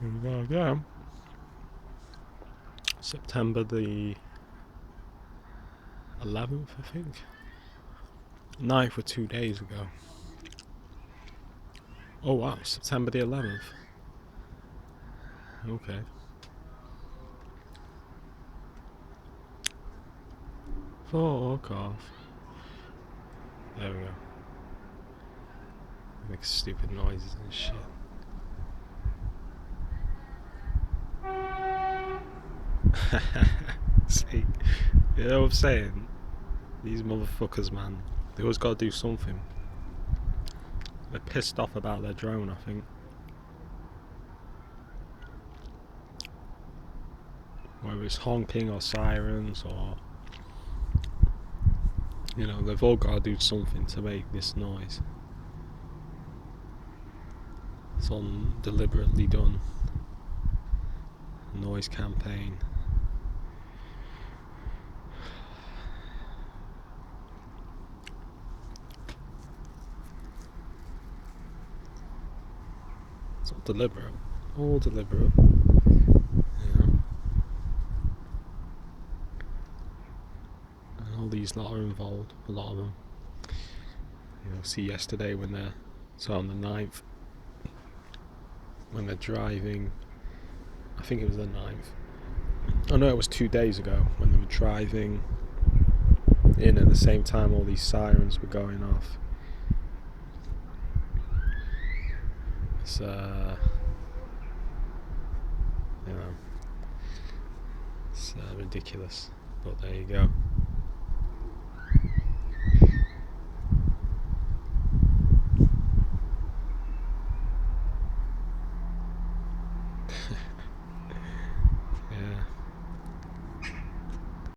Here we go again. September the 11th, I think. 9th were 2 days ago. Oh wow, September the 11th. Okay. Fuck off. There we go. Make stupid noises and shit. See, you know what I'm saying? These motherfuckers, man. They always gotta do something. They're pissed off about their drone, I think. Whether it's honking or sirens or... You know, they've all gotta do something to make this noise. It's all deliberately done. Noise campaign. It's all deliberate. All deliberate. Yeah. And all these lot are involved, a lot of them. You know, see yesterday when they're... So on the 9th, when they're driving... I think it was the 9th. Oh no, it was 2 days ago when they were driving in at the same time all these sirens were going off. It's you know, it's ridiculous, but there you go.